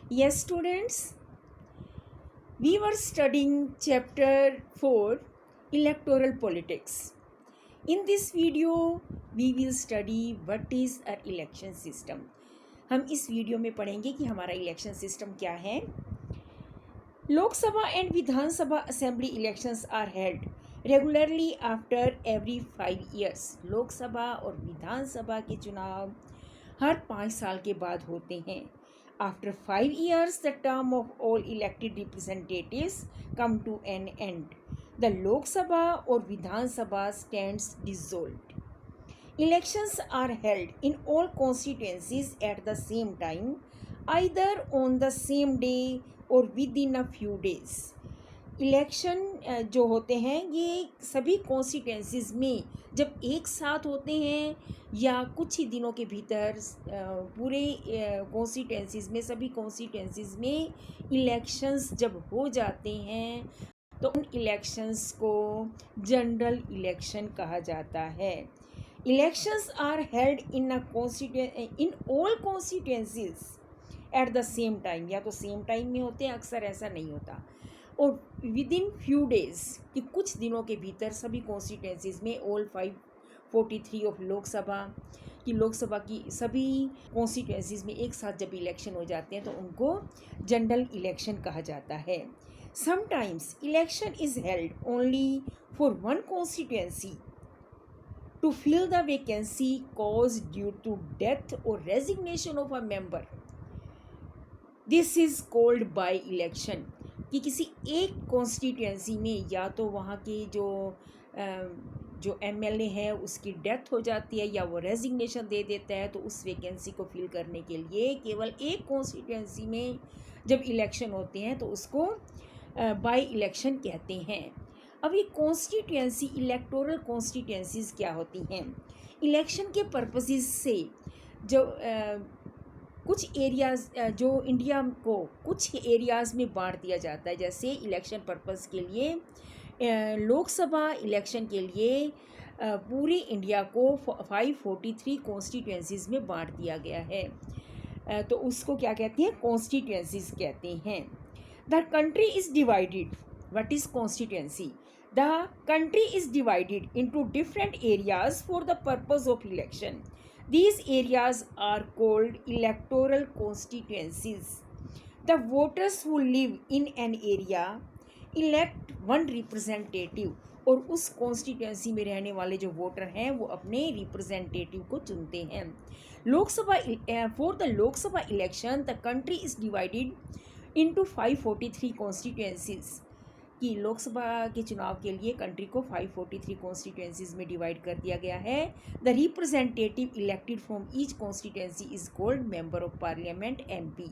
Yes, students, we were studying chapter 4 electoral politics. In this video, we will study what is our election system. हम इस video में पढ़ेंगे कि हमारा election system क्या है. Lok Sabha and Vidhan Sabha assembly elections are held regularly after every 5 years. Lok Sabha और विधानसभा के चुनाव हर 5 साल के बाद होते हैं. After 5 years, the term of all elected representatives come to an end. The Lok Sabha or Vidhan Sabha stands dissolved. Elections are held in all constituencies at the same time, either on the same day or within a few days. Election जो होते हैं ये सभी constituencies में जब एक साथ होते हैं या कुछ ही दिनों के भीतर पूरे कॉन्स्टिट्यूंसीज़ में सभी कॉन्स्टिट्यूंसीज़ में इलेक्शंस जब हो जाते हैं तो उन इलेक्शंस को जनरल इलेक्शन कहा जाता है. Elections are held in all constituencies at the same time. या तो सेम टाइम में होते हैं, अक्सर ऐसा नहीं होता, और विद इन फ्यू डेज़ कि कुछ दिनों के भीतर सभी कॉन्स्टिट्यूंसीज़ में ऑल 543 ऑफ लोकसभा की सभी कॉन्स्टिट्यूंसीज़ में एक साथ जब इलेक्शन हो जाते हैं तो उनको जनरल इलेक्शन कहा जाता है. Sometimes election is held only for one constituency to fill the vacancy caused due to death or resignation of a member. This is called by election. कि किसी एक कॉन्स्टिट्यूंसी में या तो वहाँ के जो एमएलए है उसकी डेथ हो जाती है या वो रेजिग्नेशन दे देता है, तो उस वैकेंसी को फिल करने के लिए केवल एक कॉन्स्टिट्यूंसी में जब इलेक्शन होते हैं तो उसको बाय इलेक्शन कहते हैं. अब ये कॉन्स्टिट्यूंसी इलेक्टोरल कॉन्स्टिट्यूंसीज़ क्या होती हैं? इलेक्शन के पर्पसेस से जो कुछ एरियाज़ जो इंडिया को कुछ एरियाज़ में बांट दिया जाता है. जैसे इलेक्शन पर्पस के लिए लोकसभा इलेक्शन के लिए पूरे इंडिया को 543 कॉन्स्टिट्यूंसीज़ में बांट दिया गया है, तो उसको क्या कहते हैं? कॉन्स्टिट्यूंसीज़ कहते हैं. The country is divided. What is constituency? The country is divided into different areas for the purpose of election. These areas are called electoral constituencies. The voters who live in an area elect one representative. और उस constituency में रहने वाले जो voter हैं वो अपने representative को चुनते हैं. For the Lok Sabha election the country is divided into 543 constituencies. कि लोकसभा के चुनाव के लिए कंट्री को 543 कॉन्स्टिट्यूंसीज में डिवाइड कर दिया गया है. The representative elected from each constituency is called member of parliament MP.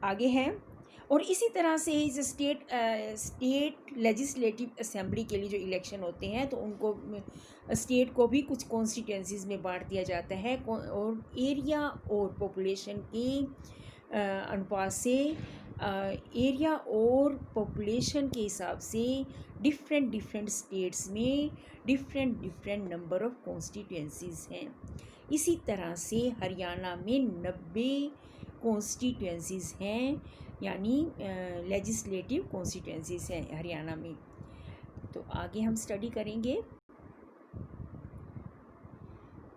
आगे हैं. और इसी तरह से स्टेट लेजिस्लेटिव असेंबली के लिए जो इलेक्शन होते हैं तो उनको स्टेट को भी कुछ कॉन्स्टिट्यूंसीज में बांट दिया जाता है, और एरिया और पॉपुलेशन के अनुपात से एरिया और पॉपुलेशन के हिसाब से डिफरेंट स्टेट्स में डिफरेंट नंबर ऑफ़ कॉन्स्टिट्यूंसीज़ हैं. इसी तरह से हरियाणा में 90 कॉन्स्टिट्यूंसीज़ हैं, यानी लेजिस्लेटिव कॉन्स्टिट्यूंसीज़ हैं हरियाणा में. तो आगे हम स्टडी करेंगे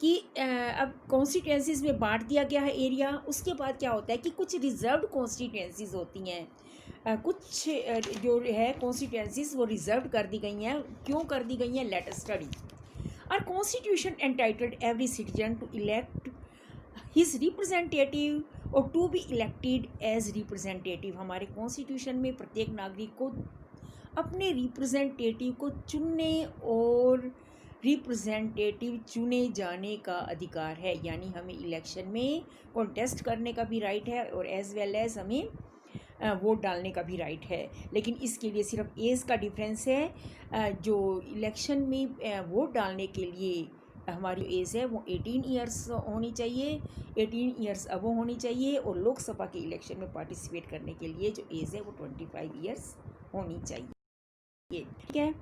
कि अब कॉन्स्टिट्यूंसीज़ में बांट दिया गया है एरिया. उसके बाद क्या होता है कि कुछ रिज़र्व्ड कॉन्स्टिट्यूंसीज़ होती हैं. कुछ जो है कॉन्स्टिट्यूंसीज़ वो रिज़र्व कर दी गई हैं. क्यों कर दी गई हैं? Let us study. Our constitution entitled every citizen to elect his representative और to be elected as representative. हमारे कॉन्स्टिट्यूशन में प्रत्येक नागरिक को अपने रिप्रेजेंटेटिव को चुनने और रिप्रेजेंटेटिव चुने जाने का अधिकार है. यानी हमें इलेक्शन में कॉन्टेस्ट करने का भी राइट है और एज़ वेल एज़ हमें वोट डालने का भी राइट है. लेकिन इसके लिए सिर्फ एज का डिफरेंस है. जो इलेक्शन में वोट डालने के लिए हमारी एज है वो 18 ईयर्स होनी चाहिए, 18 ईयर्स अब होनी चाहिए, और लोकसभा के इलेक्शन में पार्टिसिपेट करने के लिए जो एज है वो 25 ईयर्स होनी चाहिए. ठीक है.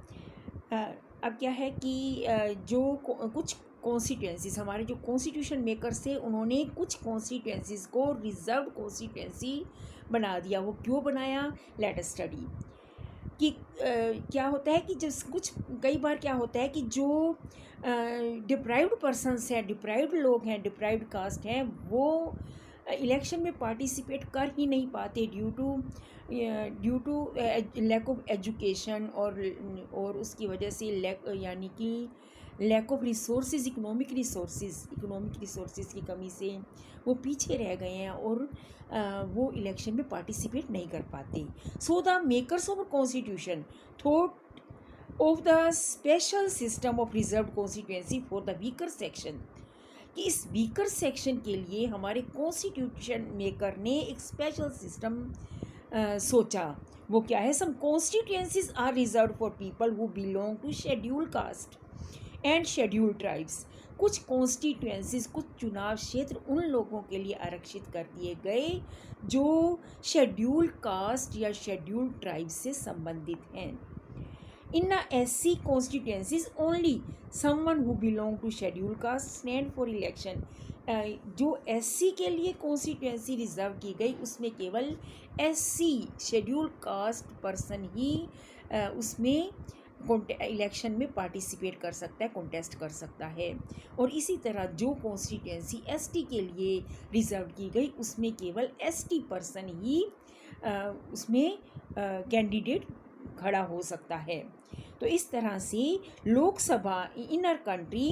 अब क्या है कि जो कुछ कॉन्स्टिट्यूंसीज, हमारे जो कॉन्स्टिट्यूशन मेकर्स थे उन्होंने कुछ कॉन्स्टिट्यूंसीज को रिजर्व कॉन्स्टिट्यूंसी बना दिया। वो क्यों बनाया, लेट अस स्टडी। कि क्या होता है कि जब कुछ कई बार क्या होता है कि जो डिप्राइव्ड पर्सनस हैं, डिप्राइव्ड लोग हैं, डिप्राइव्ड कास्ट हैं, वो इलेक्शन में पार्टिसिपेट कर ही नहीं पाते due to lack of education और उसकी वजह से यानी कि lack of resources, economic resources की कमी से वो पीछे रह गए हैं और वो इलेक्शन में पार्टिसिपेट नहीं कर पाते। So the makers of constitution thought of the special system of reserve constituency for the weaker section, कि इस वीकर सेक्शन के लिए हमारे कॉन्स्टिट्यूशन मेकर ने एक स्पेशल सिस्टम सोचा। वो क्या है, some constituencies are reserve for people who belong to schedule caste and schedule tribes. कुछ कॉन्स्टिट्यूंसीज, कुछ चुनाव क्षेत्र उन लोगों के लिए आरक्षित कर दिए गए जो शेड्यूल कास्ट या शेड्यूल ट्राइब से संबंधित हैं। इन SC constituencies only someone who belong to schedule caste stand for election। जो SC के लिए कॉन्स्टिट्यूंसी रिजर्व की गई उसमें केवल SC शेड्यूल कास्ट पर्सन ही उसमें इलेक्शन में पार्टिसिपेट कर सकता है, कॉन्टेस्ट कर सकता है। और इसी तरह जो कॉन्स्टिट्यूंसी ST के लिए रिजर्व की गई उसमें केवल ST पर्सन ही उसमें कैंडिडेट खड़ा हो सकता है। तो इस तरह से Lok Sabha in our country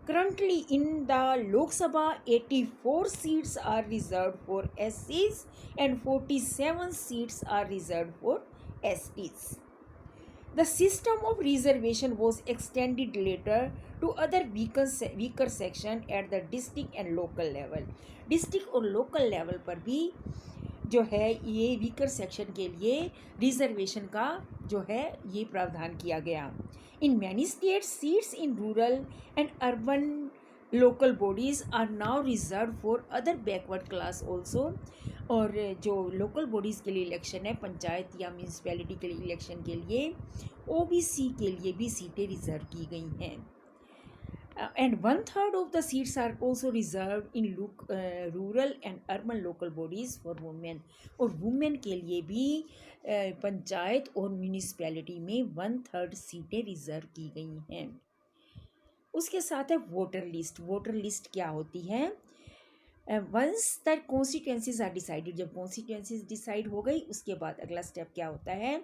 currently in the Lok Sabha 84 seats are reserve for SCs and 47 seats are reserve for STs। The system of reservation was extended later to other weaker section at the district and local level। District और local level पर भी जो है ये weaker section के लिए reservation का जो है ये प्रावधान किया गया। In many states seats in rural and urban local bodies are now reserved for other backward class also. और जो लोकल बॉडीज़ के लिए इलेक्शन है, पंचायत या म्यूनसिपैलिटी के लिए इलेक्शन के लिए OBC के लिए भी सीटें रिजर्व की गई हैं। And 1/3 of the seats are also reserved in rural and urban local bodies for women। और वुमेन के लिए भी पंचायत और म्यूनिसिपैलिटी में 1/3 सीटें रिजर्व की गई हैं। उसके साथ है वोटर लिस्ट। वोटर लिस्ट क्या होती है, once the constituencies are decided, जब कॉन्स्टिट्यूंसीज डिसाइड हो गई उसके बाद अगला स्टेप क्या होता है,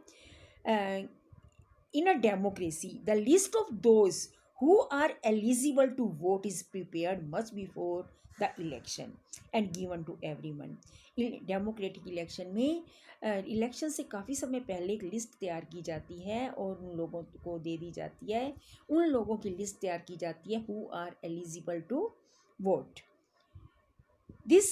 in a democracy the list of those who are eligible to vote is prepared much before the election and given to everyone। Democratic election में इलेक्शन से काफ़ी समय पहले एक लिस्ट तैयार की जाती है और उन लोगों को दे दी जाती है, उन लोगों की लिस्ट तैयार की जाती है who are eligible to vote। This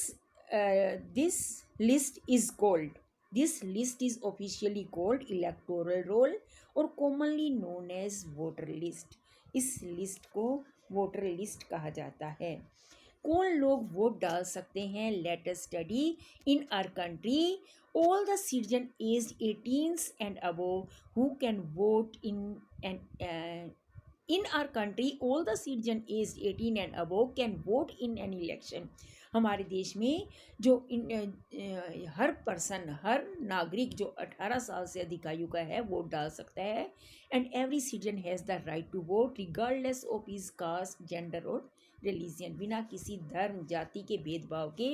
list is called, this list is officially called electoral roll और commonly known as voter list। इस लिस्ट को वोटर लिस्ट कहा जाता है। कौन लोग वोट डाल सकते हैं, let us study. In our country all the citizen aged 18 and above who can vote in our country all the citizen aged 18 and above can vote in an election. हमारे देश में जो हर पर्सन, हर नागरिक जो 18 साल से अधिक आयु का है वोट डाल सकता है। And every citizen has the right to vote regardless of his caste, gender और रिलीजन। बिना किसी धर्म जाति के भेदभाव के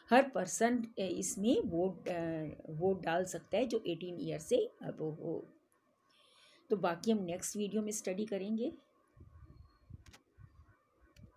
हर पर्सन इसमें वोट डाल सकता है जो 18 ईयर से अब हो। तो बाकी हम नेक्स्ट वीडियो में स्टडी करेंगे।